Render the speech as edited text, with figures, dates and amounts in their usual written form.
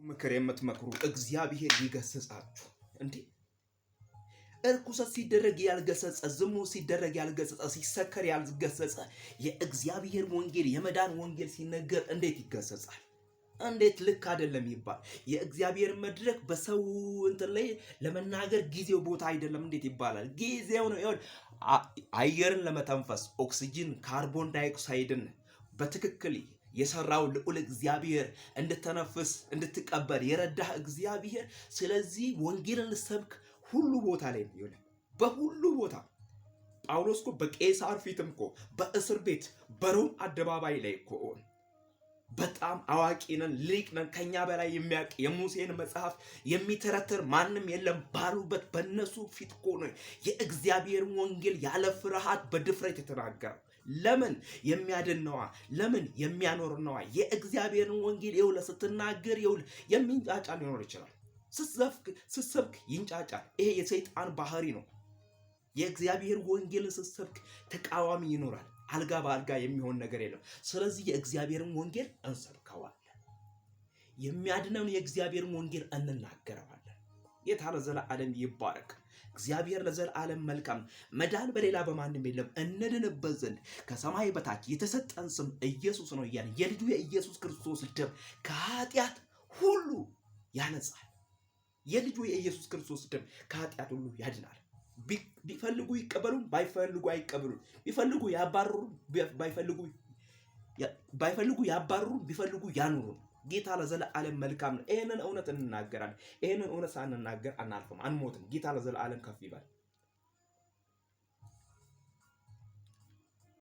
ምክር የምትመክሩ እግዚአብሔር ይገስጻችሁ። እንዴ እርኩሰት ሲደረግ ያልገሰጸ፣ ዝሙት ሲደረግ ያልገሰጸ፣ ሲሰከር ያልገሰጸ የእግዚአብሔር ወንጌል የመዳን ወንጌል ሲነገር እንዴት ይገሰጻል? እንዴት ልክ አይደለም ይባል? የእግዚአብሔር መድረክ በሰው እንትን ላይ ለመናገር ጊዜው ቦታ አይደለም እንዴት ይባላል? ጊዜው ነው። ይሁን አየርን ለመተንፈስ ኦክሲጅን፣ ካርቦን ዳይኦክሳይድን በትክክል የሰራው ልዑል እግዚአብሔር እንድተነፍስ እንድትቀበል የረዳህ እግዚአብሔር። ስለዚህ ወንጌልን ሰብክ ሁሉ ቦታ ላይ ነው። በሁሉ ቦታ ጳውሎስ እኮ በቄሳር ፊትም እኮ በእስር ቤት በሮም አደባባይ ላይ እኮ በጣም አዋቂ ነን ሊቅ ነን ከኛ በላይ የሚያውቅ የሙሴን መጽሐፍ የሚተረተር ማንም የለም ባሉበት በእነሱ ፊት እኮ ነው የእግዚአብሔር ወንጌል ያለ ፍርሃት በድፍረት የተናገረው። ለምን የሚያድን ነዋ፣ ለምን የሚያኖር ነዋ። የእግዚአብሔርን ወንጌል ይውለ ስትናገር ይውል የሚንጫጫ ሊኖር ይችላል። ስትሰብክ ይንጫጫል። ይሄ የሰይጣን ባህሪ ነው። የእግዚአብሔር ወንጌልን ስትሰብክ ተቃዋሚ ይኖራል። አልጋ በአልጋ የሚሆን ነገር የለም። ስለዚህ የእግዚአብሔርን ወንጌል እንሰብከዋለን። የሚያድነውን የእግዚአብሔርን ወንጌል እንናገረዋለን። የታለ ዘላለም ይባረክ። እግዚአብሔር ለዘላለም መልካም። መዳን በሌላ በማንም የለም እንድንበት ዘንድ ከሰማይ በታች የተሰጠን ስም ኢየሱስ ነው እያለ የልጁ የኢየሱስ ክርስቶስ ደም ከኃጢአት ሁሉ ያነጻል። የልጁ የኢየሱስ ክርስቶስ ደም ከኃጢአት ሁሉ ያድናል። ቢፈልጉ ይቀበሉ፣ ባይፈልጉ አይቀበሉ። ቢፈልጉ ያባርሩ፣ ባይፈልጉ ያባርሩ፣ ቢፈልጉ ያኑሩ። ጌታ ለዘላለም መልካም ነው። ይሄንን እውነት እንናገራለን። ይሄንን እውነት ሳንናገር አናልፍም፣ አንሞትም። ጌታ ለዘላለም ከፍ ይበል።